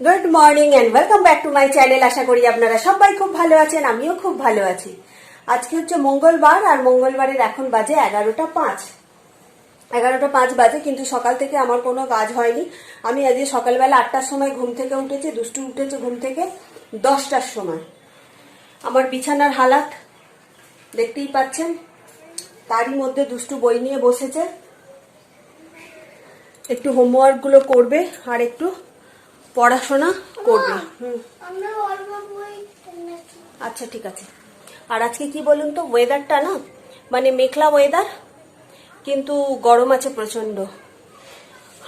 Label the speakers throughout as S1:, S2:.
S1: Good morning and welcome back to my channel. আশা করি আপনারা সবাই খুব ভালো আছেন, আমিও খুব ভালো আছি। আজকে হচ্ছে মঙ্গলবার, আর মঙ্গলবারের এখন বাজে 11:05 বাজে, কিন্তু সকাল থেকে আমার কোনো কাজ হয়নি। আমি আজকে সকালবেলা 8টার সময় ঘুম থেকে উঠেছি, দুষ্টু উঠেছে ঘুম থেকে 10টার সময়। আমার বিছানার হালাত দেখতেই পাচ্ছেন, তারই মধ্যে দুষ্টু বই নিয়ে বসেছে, একটু হোমওয়ার্ক গুলো করবে আর একটু পড়াশোনা করবে। আচ্ছা ঠিক আছে। আর আজকে কি বলুন তো, ওয়েদারটা না মানে মেঘলা ওয়েদার, কিন্তু গরম আছে প্রচন্ড।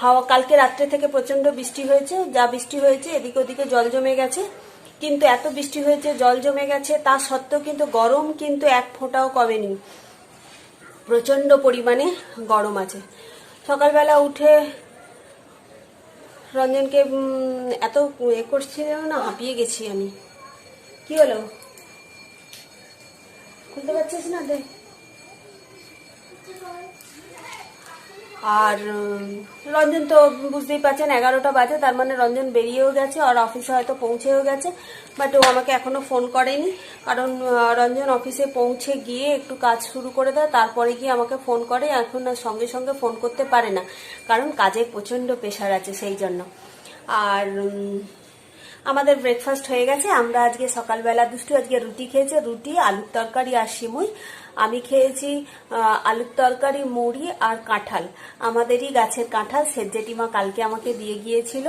S1: হাওয়া কালকে রাত্রে থেকে প্রচন্ড বৃষ্টি হয়েছে, যা বৃষ্টি হয়েছে এদিকে ওদিকে জল জমে গেছে, কিন্তু এত বৃষ্টি হয়েছে জল জমে গেছে তা সত্ত্বেও কিন্তু গরম কিন্তু এক ফোঁটাও কমেনি, প্রচন্ড পরিমাণে গরম আছে। সকালবেলা উঠে রঞ্জনকে এত করছিল না, হাঁপিয়ে গেছি আমি। কি হলো, খুলতে পারছিস না? দেখ। আর রঞ্জন তো বুঝতেই পারছেন 11টা বাজে, তার মানে রঞ্জন বেরিয়েও গেছে, আর অফিসে হয়তো পৌঁছেও গেছে, বাট ও আমাকে এখনো ফোন করেনি। কারণ রঞ্জন অফিসে পৌঁছে গিয়ে একটু কাজ শুরু করে দেয়, তারপরে গিয়ে আমাকে ফোন করে। এখন সঙ্গে সঙ্গে ফোন করতে পারে না, কারণ কাজে প্রচন্ড প্রেশার আছে, সেই জন্য। আর আমাদের ব্রেকফাস্ট হয়ে গেছে। আমরা আজকে সকালবেলা দুষ্টু আজকে রুটি খেয়েছে, রুটি, আলুর তরকারি আর সিমুই। আমি খেয়েছি আলুর তরকারি, মুড়ি আর কাঁঠাল। আমাদেরই গাছের কাঁঠাল, জেঠিমা কালকে আমাকে দিয়ে গিয়েছিল,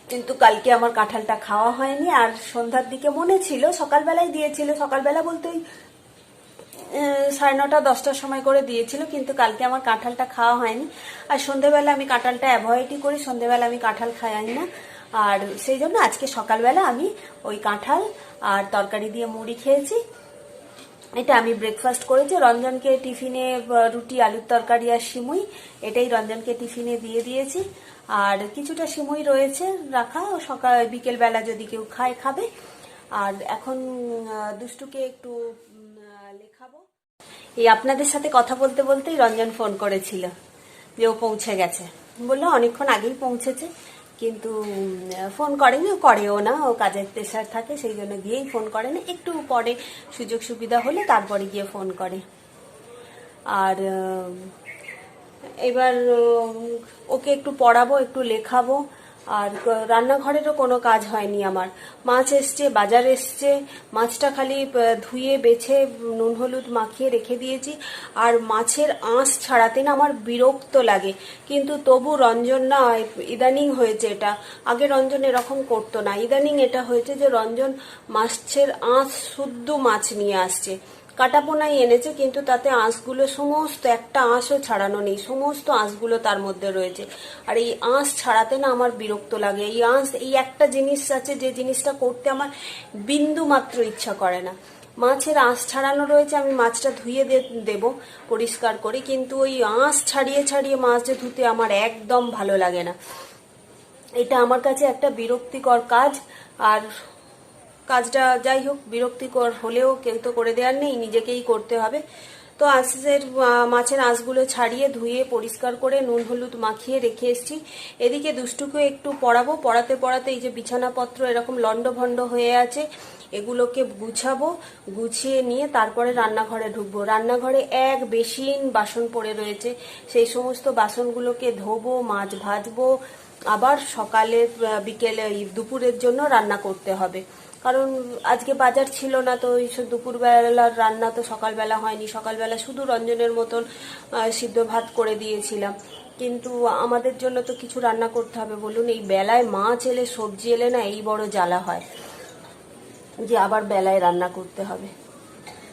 S1: কিন্তু কালকে আমার কাঁঠালটা খাওয়া হয়নি। আর সন্ধ্যার দিকে মনে ছিল সকালবেলায় দিয়েছিল, সকালবেলা বলতে ওই 9:30 10টার সময় করে দিয়েছিল, কিন্তু কালকে আমার কাঁঠালটা খাওয়া হয়নি। আর সন্ধ্যেবেলা আমি কাঁঠালটা অ্যাভয়েডই করি, সন্ধ্যেবেলা আমি কাঁঠাল খাই না। আর সেই জন্য আজকে সকালবেলা আমি ওই কাঁঠাল আর তরকারি দিয়ে মুড়ি খেয়েছি। এটা আমি ব্রেকফাস্ট করেছি। রঞ্জনকে টিফিনে রুটি, আলুর তরকারি আর সিমুই, এটাই রঞ্জনকে টিফিনে দিয়ে দিয়েছি। আর কিছুটা সিমুই রয়েছে রাখা, সকাল বিকেলবেলা যদি কেউ খায় খাবে। আর এখন দুষ্টুকে একটু লেখাবো। এই আপনাদের সাথে কথা বলতে বলতেই রঞ্জন ফোন করেছিল যে ও পৌঁছে গেছে, বললো অনেকক্ষণ আগেই পৌঁছেছে, কিন্তু ফোন করেনি, ও করেও না, ও কাজের প্রেশার থাকে, সেই জন্য গিয়েই ফোন করে না, একটু পরে সুযোগ সুবিধা হলে তারপরে গিয়ে ফোন করে। আর এবার ওকে একটু পড়াবো, একটু লেখাবো। আর রান্নাঘরেরও কোনো কাজ হয়নি আমার। মাছ এসছে, বাজার এসছে, মাছটা খালি ধুয়ে বেছে নুন হলুদ মাখিয়ে রেখে দিয়েছি। আর মাছের আঁশ ছাড়াতে না আমার বিরক্ত লাগে, কিন্তু তবু রঞ্জন না, ইদানিং হয়েছে এটা, আগে রঞ্জন এরকম করতো না, ইদানিং এটা হয়েছে যে রঞ্জন মাছের আঁশ শুদ্ধ মাছ নিয়ে আসছে। কাটাপোনাই এনেছে, কিন্তু তাতে আঁশগুলো সমস্ত, একটা আঁশও ছাড়ানো নেই, সমস্ত আঁশগুলো তার মধ্যে রয়েছে। আর এই আঁশ ছাড়াতে না আমার বিরক্ত লাগে। এই আঁশ, এই একটা জিনিস আছে যে জিনিসটা করতে আমার বিন্দু মাত্র ইচ্ছা করে না। মাছের আঁশ ছাড়ানো রয়েছে, আমি মাছটা ধুয়ে দেব পরিষ্কার করে, কিন্তু ওই আঁশ ছাড়িয়ে ছাড়িয়ে মাছ ধুতে আমার একদম ভালো লাগে না। এটা আমার কাছে একটা বিরক্তিকর কাজ। আর কাজটা যাই হোক, বিরক্তিকর হলেও কেউ তো করে দেওয়ার নেই, নিজেকেই করতে হবে। তো মাছের আঁশগুলো ছাড়িয়ে ধুয়ে পরিষ্কার করে নুন হলুদ মাখিয়ে রেখে এসেছি। এদিকে দুষ্টুকে একটু পড়াবো, পড়াতে পড়াতে এই যে বিছানাপত্র এরকম লন্ডভন্ড হয়ে আছে, এগুলোকে গুছাবো, গুছিয়ে নিয়ে তারপরে রান্নাঘরে ঢুকবো। রান্নাঘরে এক বেসিন বাসন পড়ে রয়েছে, সেই সমস্ত বাসনগুলোকে ধোবো, মাছ ভাজবো, আবার সকালে বিকেলে দুপুরের জন্য রান্না করতে হবে। কারণ আজকে বাজার ছিল না, তো ওই দুপুরবেলার রান্না তো সকালবেলা হয়নি। সকালবেলা শুধু রঞ্জনের মতন সিদ্ধ ভাত করে দিয়েছিলাম, কিন্তু আমাদের জন্য তো কিছু রান্না করতে হবে বলুন। এই বেলায় মাছ এলে, সবজি এলে না, এই বড় জ্বালা হয় যে আবার বেলায় রান্না করতে হবে।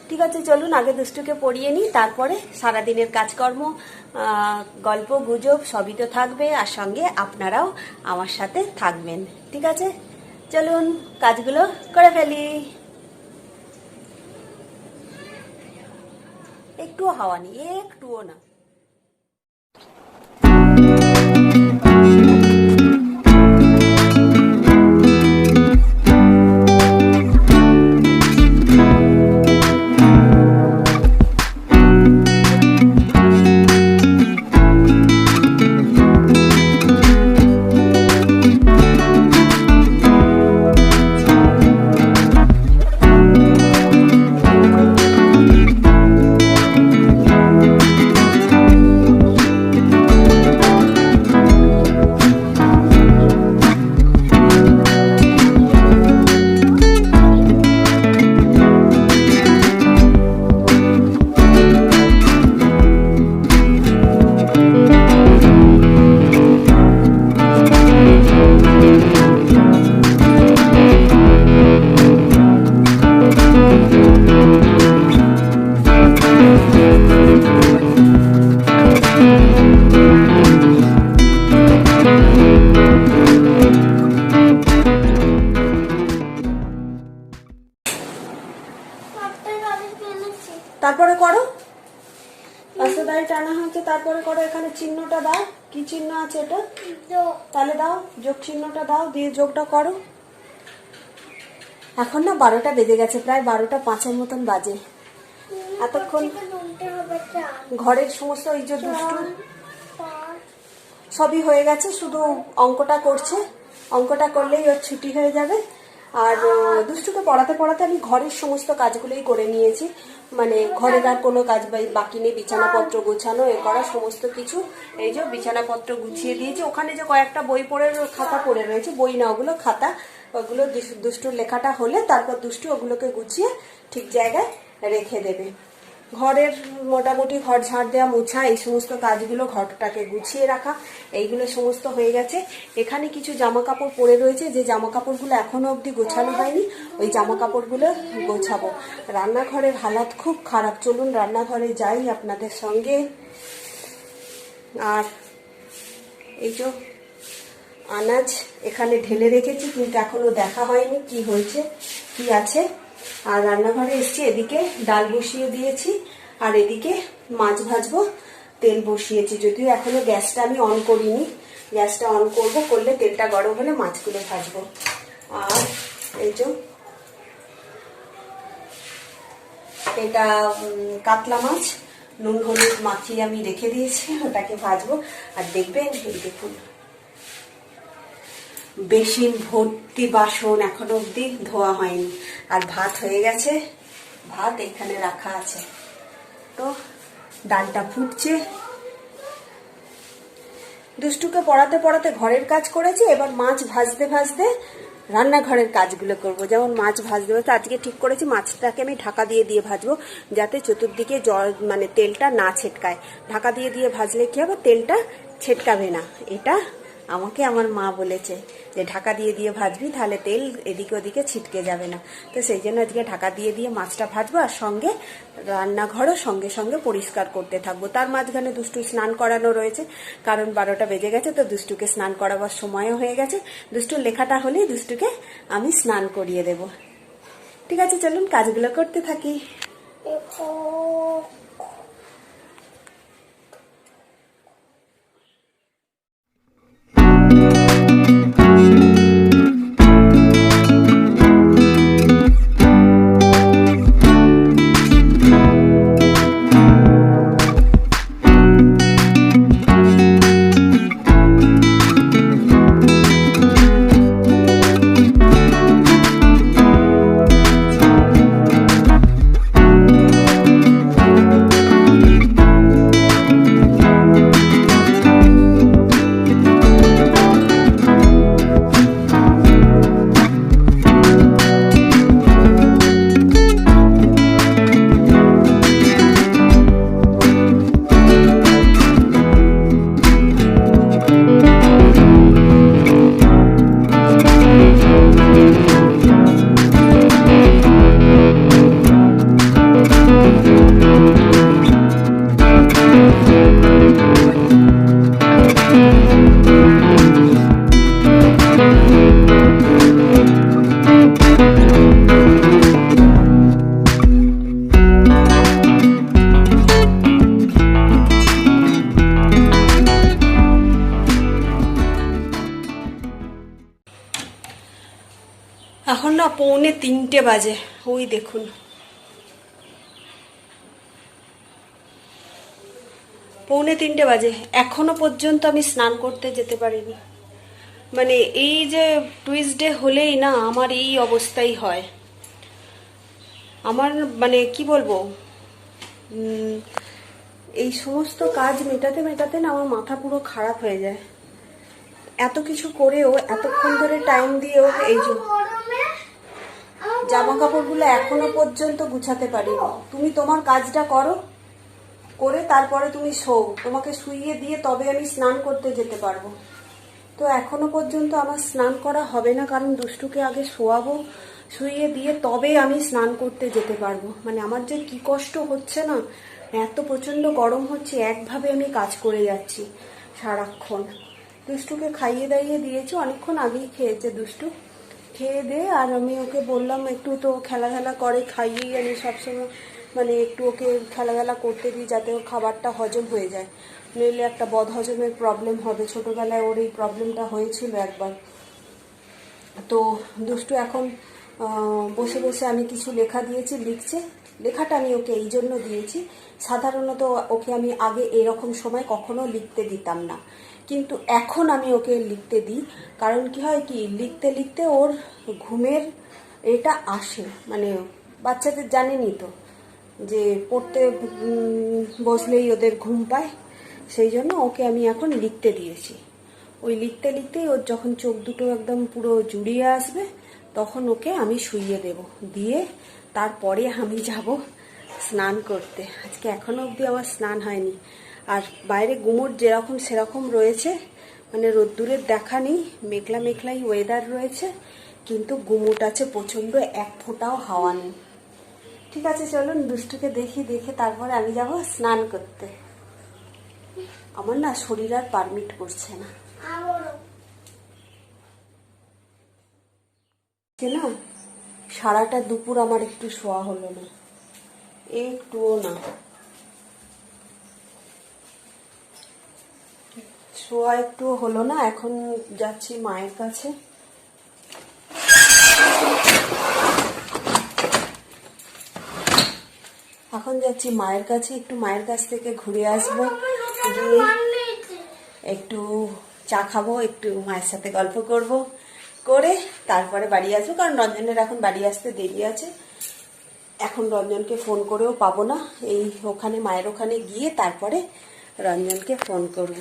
S1: ঠিক আছে, চলুন আগে দুষ্টুকে পড়িয়ে নিই, তারপরে সারাদিনের কাজকর্ম, গল্প গুজব সবই তো থাকবে, আর সঙ্গে আপনারাও আমার সাথে থাকবেন। ঠিক আছে, চলুন কাজগুলো করে ফেলি। একটুও হাওয়া নেই, একটুও না। টানা হয়েছে তারপরে করো। এখানে চিহ্নটা দাও, কি চিহ্ন আছে এটা? তাহলে দাও, যোগ চিহ্নটা দাও, দিয়ে যোগটা করো। এখন না 12টা বেজে গেছে, প্রায় 12টা 5-এর মতন বাজে। এতক্ষণ ঘরের সমস্ত এই যে দুষ্টু সবই হয়ে গেছে, শুধু অঙ্কটা করছে। অঙ্কটা করলেই ওর ছুটি হয়ে যাবে। আর দুষ্টুকে পড়াতে পড়াতে আমি ঘরের সমস্ত কাজগুলোই করে নিয়েছি, মানে ঘরের আর কোনো কাজ বাকি নেই। বিছানাপত্র গোছানো, এ করা সমস্ত কিছু। এই যে বিছানাপত্র গুছিয়ে দিয়েছি। ওখানে যে কয়েকটা বই পড়ে খাতা পড়ে রয়েছে, বই না ওগুলো খাতা, ওগুলো দুষ্টুর লেখাটা হলে তারপর দুষ্টু ওগুলোকে গুছিয়ে ঠিক জায়গায় রেখে দেবে। ঘরের মোটামুটি ঘর ঝাড় দেওয়া, মোছা, এই সমস্ত কাজগুলো, ঘরটাকে গুছিয়ে রাখা, এইগুলো সমস্ত হয়ে গেছে। এখানে কিছু জামা কাপড় পরে রয়েছে, যে জামা কাপড়গুলো এখনো অবধি গোছানো হয়নি, ওই জামা কাপড়গুলো গোছাবো। রান্নাঘরের হালাত খুব খারাপ। চলুন রান্নাঘরে যাই আপনাদের সঙ্গে। আর এই যে আনাজ এখানে ঢেলে রেখেছি, কিন্তু এখনো দেখা হয়নি কি হয়েছে কি আছে। আর রান্নাঘরে এসছি, এদিকে ডাল বসিয়ে দিয়েছি, আর এদিকে মাছ ভাজবো, তেল বসিয়েছি। যদিও এখনো গ্যাসটা আমি অন করিনি, গ্যাসটা অন করব, করলে তেলটা গরম হলে মাছগুলো ভাজবো। আর এই যে এটা কাতলা মাছ, নুন হলুদ মাখিয়ে আমি রেখে দিয়েছি, ওটাকে ভাজবো। আর দেখবেন দেখুন বেসিন ভর্তি বাসন এখনো অবধি ধোয়া হয়নি। আর ভাত হয়ে গেছে, ভাত এখানে রাখা আছে। তো ডালটা ফুটছে। দুষ্টুকে পড়াতে পড়াতে ঘরের কাজ করেছি, এবার মাছ ভাজতে ভাজতে রান্নাঘরের কাজগুলো করব। যেমন মাছ ভাজতে ভাজতে আজকে ঠিক করেছি মাছটাকে আমি ঢাকা দিয়ে দিয়ে ভাজবো, যাতে চতুর্দিকে জল মানে তেলটা না ছেটকায়। ঢাকা দিয়ে দিয়ে ভাজলে কি হবে, তেলটা ছেটকাবে না। এটা আমাকে আমার মা বলেছে যে ঢাকা দিয়ে দিয়ে ভাজবি, তাহলে তেল এদিকে ওদিকে ছিটকে যাবে না। তো সেই জন্য আজকে ঢাকা দিয়ে দিয়ে মাছটা ভাজবো, আর সঙ্গে রান্নাঘরও সঙ্গে সঙ্গে পরিষ্কার করতে থাকবো। তার মাঝখানে দুষ্টু স্নান করানো রয়েছে, কারণ 12টা বেজে গেছে, তো দুষ্টুকে স্নান করাবার সময়ও হয়ে গেছে। দুষ্টুর লেখাটা হলেই দুষ্টুকে আমি স্নান করিয়ে দেব। ঠিক আছে, চলুন কাজগুলো করতে থাকি। এখন না 2:45 বাজে, ওই দেখুন 2:45 বাজে, এখনো পর্যন্ত আমি স্নান করতে যেতে পারিনি। মানে এই যে টুইসডে হলেই না আমার এই অবস্থাই হয়। আমার মানে কি বলবো, এই সমস্ত কাজ মেটাতে মেটাতে না আমার মাথা পুরো খারাপ হয়ে যায়। এত কিছু করেও, এতক্ষণ ধরে টাইম দিয়েও এই যে জামা কাপড়গুলো এখনো পর্যন্ত গুছাতে পারিনি। তুমি তোমার কাজটা করো, করে তারপরে তুমি শোও, তোমাকে শুইয়ে দিয়ে তবে আমি স্নান করতে যেতে পারবো। তো এখনো পর্যন্ত আমার স্নান করা হবে না, কারণ দুষ্টুকে আগে শোয়াবো, শুইয়ে দিয়ে তবে আমি স্নান করতে যেতে পারবো। মানে আমার যে কি কষ্ট হচ্ছে না, এত প্রচন্ড গরম হচ্ছে, একভাবে আমি কাজ করে যাচ্ছি সারাক্ষণ। দুষ্টুকে খাইয়ে দাইয়ে দিয়েছি, অনেকক্ষণ আগেই খেয়েছে দুষ্টু। খেয়ে দে আর আমি ওকে বললাম একটু তো খেলাধুলা করে, খাইয়েই আমি সবসময় মানে একটু ওকে খেলাধুলা করতে দিই যাতে ওর খাবারটা হজম হয়ে যায়, নইলে একটা বদহজমের প্রবলেম হবে। ছোটোবেলায় ওর এই প্রবলেমটা হয়েছিল একবার। তো দুষ্টু এখন বসে বসে আমি কিছু লেখা দিয়েছি, লিখছে। লেখাটা আমি ওকে এই জন্য দিয়েছি, সাধারণত ওকে আমি আগে এরকম সময় কখনো লিখতে দিতাম না, কিন্তু এখন আমি ওকে লিখতে দিই। কারণ কি হয় কি, লিখতে লিখতে ওর ঘুমের এটা আসে, মানে বাচ্চাদের জানেনই তো যে পড়তে বসলেই ওদের ঘুম পায়, সেই জন্য ওকে আমি এখন লিখতে দিয়েছি। ওই লিখতে লিখতেই ওর যখন চোখ দুটো একদম পুরো জুড়িয়ে আসবে তখন ওকে আমি শুইয়ে দেব, দিয়ে তারপরে আমি যাব স্নান করতে। আজকে এখনো অবধি আমার স্নান হয়নি। আর বাইরে গুমোট যেরকম সেরকম রয়েছে, মানে রোদ্দুরের দেখা নেই, মেঘলা মেঘলাই ওয়েদার রয়েছে, কিন্তু গুমোট আছে প্রচণ্ড, এক ফোঁটাও হাওয়া নেই। ঠিক আছে, চলুন দুষ্টুকে দেখে তারপরে আমি যাব স্নান করতে। আমার না শরীর আর পারমিট করছে না। না, সারাটা দুপুর আমার একটু শোয়া হলো না, একটুও না শোয়া একটুও হলো না। এখন যাচ্ছি মায়ের কাছে। একটু মায়ের কাছ থেকে ঘুরে আসবো, গিয়ে একটু চা খাবো, একটু মায়ের সাথে গল্প করব, করে তারপরে বাড়ি আসবো। কারণ রঞ্জনের এখন বাড়ি আসতে দেরি আছে, এখন রঞ্জনকে ফোন করেও পাবো না। এই ওখানে মায়ের ওখানে গিয়ে তারপরে রঞ্জনকে ফোন করব।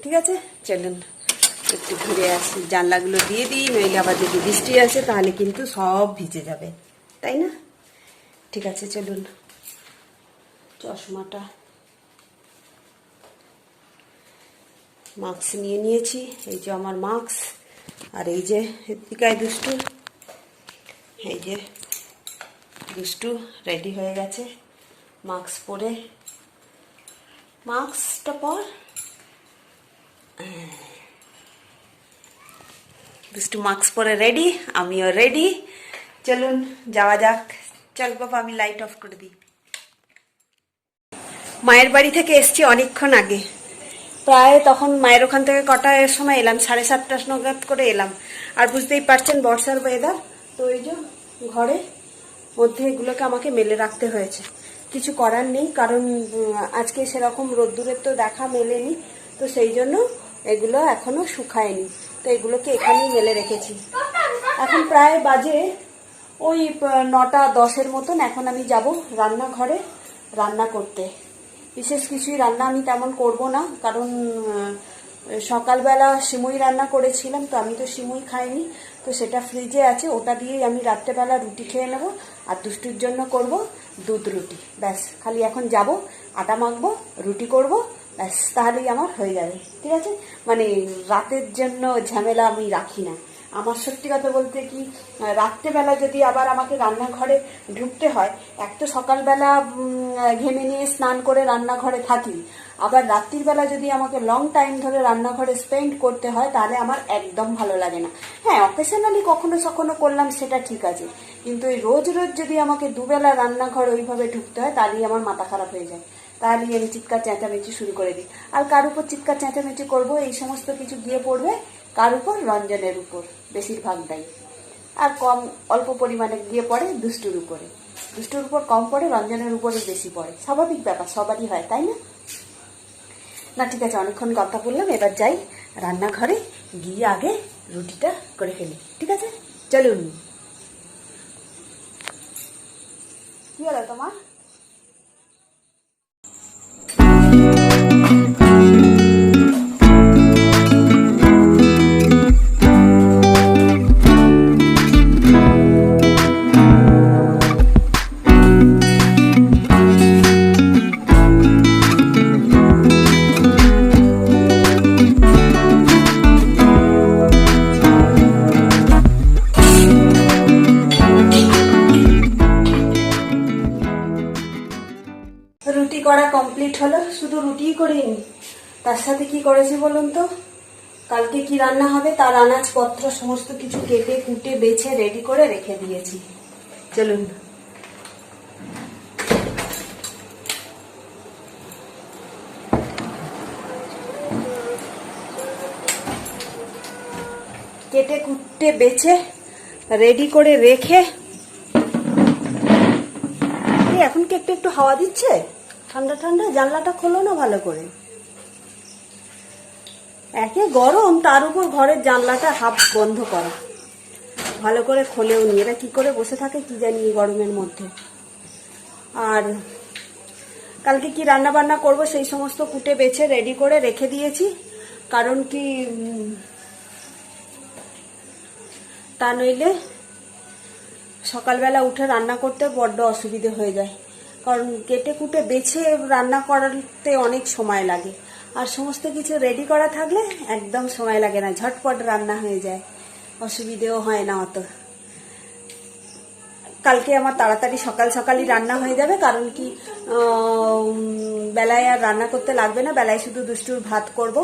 S1: ঠিক আছে, চলুন একটু ঘুরে আসি। জানলাগুলো দিয়ে দিই, নইলে আবার যদি বৃষ্টি আসে তাহলে কিন্তু সব ভিজে যাবে, তাই না? ঠিক আছে, চলুন। চশমাটা, মাস্ক নিয়ে নিয়েছি, এই যে আমার মাস্ক, আর এই যে এদিকায় দুষ্টু, এই যে দুষ্টু রেডি হয়ে গেছে মাস্ক পরে। মাস্কটা পর, দুষ্টু মাস্ক পরে রেডি, আমিও রেডি। চলুন যাওয়া যাক। চল বাবা, আমি লাইট অফ করে দিই। মায়ের বাড়ি থেকে এসছি অনেকক্ষণ আগে, প্রায় তখন মায়ের ওখান থেকে কটার সময় এলাম, 7:30 নাগাদ করে এলাম। আর বুঝতেই পারছেন বর্ষার ওয়েদার, তো এই যে ঘরে মধ্যে এগুলোকে আমাকে মেলে রাখতে হয়েছে, কিছু করার নেই। কারণ আজকে সেরকম রোদ্দুরের তো দেখা মেলেনি, তো সেই জন্য এগুলো এখনো শুকায়নি, তো এগুলোকে এখানেই মেলে রেখেছি। এখন প্রায় বাজে ওই 9:10 মতন। এখন আমি যাব রান্নাঘরে রান্না করতে। বিশেষ কিছুই রান্না আমি তেমন করব না, কারণ সকালবেলা সিমুই রান্না করেছিলাম, তো আমি তো সিমুই খাইনি, তো সেটা ফ্রিজে আছে, ওটা দিয়েই আমি রাত্রেবেলা রুটি খেয়ে নেব। আর দুষ্টুর জন্য করব দুধ রুটি, ব্যাস। খালি এখন যাব, আটা মাখবো, রুটি করব, ব্যাস, তাহলেই আমার হয়ে যাবে। ঠিক আছে, মানে রাতের জন্য ঝামেলা আমি রাখি না। আমার সত্যি কথা বলতে কি, রাত্রেবেলা যদি আবার আমাকে রান্নাঘরে ঢুকতে হয়, এক তো সকালবেলা ঘেমে নিয়ে স্নান করে রান্নাঘরে থাকি, আবার রাত্রির বেলা যদি আমাকে লং টাইম ধরে রান্নাঘরে স্পেন্ড করতে হয়, তাহলে আমার একদম ভালো লাগে না। হ্যাঁ, অকেশনালি কখনো সখনো করলাম, সেটা ঠিক আছে, কিন্তু এই রোজ রোজ যদি আমাকে দুবেলা রান্নাঘর ওইভাবে ঢুকতে হয়, তাহলেই আমার মাথা খারাপ হয়ে যায়। তাহলেই আমি চিৎকার চেঁচামেচি শুরু করে দিই। আর কার উপর চিৎকার চেঁচামেচি করবো, এই সমস্ত কিছু গিয়ে পড়বে কার উপর? রঞ্জনের উপর বেশিরভাগটাই। আর কম অল্প পরিমাণে গিয়ে পড়ে দুষ্টুর উপরে, দুষ্টুর উপর কম পড়ে, রঞ্জনের উপরে বেশি পড়ে। স্বাভাবিক ব্যাপার, সবারই হয়, তাই না? না, ঠিক আছে, অনেকক্ষণ কথা বললাম, এবার যাই রান্নাঘরে, গিয়ে আগে রুটিটা করে ফেলি। ঠিক আছে, চলুন। কি হলো তোমার? রুটি করা কমপ্লিট হলো, শুধু রুটিই করিনি, তার সাথে কি করেছি বলুন তো? কালকে কি রান্না হবে তার আনাজপত্র সমস্ত কিছু কেটে কুটে বেছে রেডি করে রেখে দিয়েছি। চলুন কেটে কুটে বেছে রেডি করে রেখে, এখন কি একটু একটু হাওয়া দিচ্ছে, ঠান্ডা ঠান্ডা, জানলাটা খোলো না ভালো করে। একে গরম, তার উপর ঘরের জানলাটা হাফ বন্ধ করা, ভালো করে খোলেও নি। এরা কি করে বসে থাকে কি জানি এই গরমের মধ্যে। আর কালকে কি রান্না বান্না করব সেই সমস্ত কুটে বেছে রেডি করে রেখে দিয়েছি, কারণ কি তা নইলে সকালবেলা উঠে রান্না করতে বড্ড অসুবিধে হয়ে যায়। কারণ কেটে কুটে বেছে রান্না করতে অনেক সময় লাগে, আর সমস্ত কিছু রেডি করা থাকলে একদম সময় লাগে না, ঝটপট রান্না হয়ে যায়, অসুবিধেও হয় না অত। কালকে আমার তাড়াতাড়ি সকাল সকালই রান্না হয়ে যাবে, কারণ কি বেলায় আর রান্না করতে লাগবে না, বেলায় শুধু দুষ্টুর ভাত করব,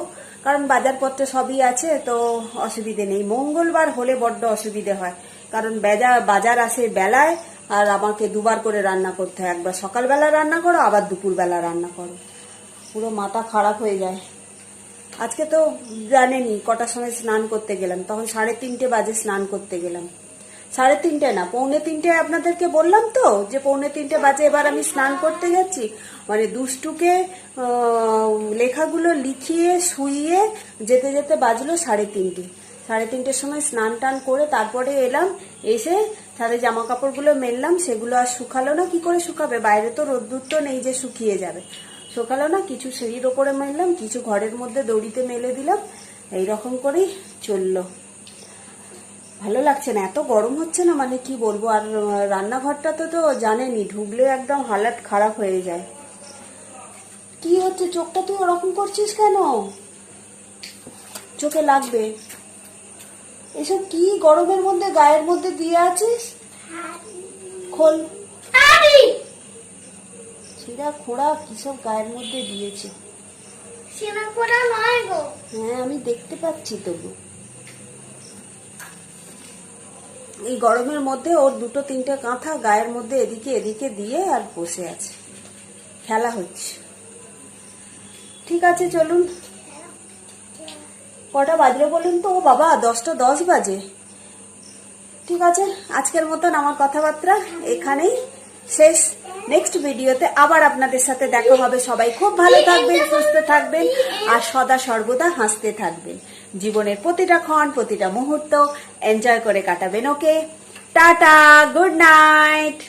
S1: কারণ বাজারপত্র সবই আছে, তো অসুবিধে নেই। মঙ্গলবার হলে বড্ড অসুবিধে হয়, কারণ বাজার আসে বেলায়, আর আমাকে দুবার করে রান্না করতে হয়, একবার সকালবেলা রান্না করো, আবার দুপুরবেলা রান্না করো, পুরো মাথা খারাপ হয়ে যায়। আজকে তো জানেনি কটার সময় স্নান করতে গেলাম, তখন 3:30 বাজে স্নান করতে গেলাম। 3:30 না, 2:45 আপনাদেরকে বললাম তো যে 2:45 বাজে এবার আমি স্নান করতে যাচ্ছি। মানে দুষ্টুকে লেখাগুলো লিখিয়ে শুইয়ে যেতে যেতে বাজলো 3:30। 3:30 সময় স্নান টান করে তারপরে এলাম, এসে ছাদে জামা কাপড়গুলো মেললাম, সেগুলো আর শুকালো না। কি করে শুকাবে, বাইরে তো রোদ্দুর তো নেই যে শুকিয়ে যাবে, শুকালো না। কিছু সিঁড়ির ওপরে মেললাম, কিছু ঘরের মধ্যে দড়িতে মেলে দিলাম, এইরকম করেই চললো। ভালো লাগছে না, এত গরম হচ্ছে না, মানে কি বলবো। আর রান্নাঘরটা তো জানেনি, ঢুকলে একদম হালাত খারাপ হয়ে যায়। কি হচ্ছে, চোখটা তুই ওরকম করছিস কেন, চোখে লাগবে। এসব কি গরমের মধ্যে গায়ের মধ্যে দিয়ে আছিস, খোল। ছিঁড়া খোঁড়া কিসব গায়ের মধ্যে দিয়েছে। হ্যাঁ আমি দেখতে পাচ্ছি তবু। এই গরমের মধ্যে ওর 2-3টে কাঁথা গায়ের মধ্যে এদিকে এদিকে দিয়ে আর বসে আছে, খেলা হচ্ছে। ঠিক আছে চলুন, কটা বাজলো বলুন তো? ও বাবা, 10:10 বাজে। ঠিক আছে, আজকের মতন আমার কথাবার্তা এখানেই শেষ। নেক্সট ভিডিওতে আবার আপনাদের সাথে দেখা হবে। সবাই খুব ভালো থাকবেন, সুস্থ থাকবেন, আর সদা সর্বদা হাসতে থাকবেন। জীবনের প্রতিটা ক্ষণ, প্রতিটা মুহূর্ত এনজয় করে কাটাবেন। ওকে, টাটা, গুড নাইট।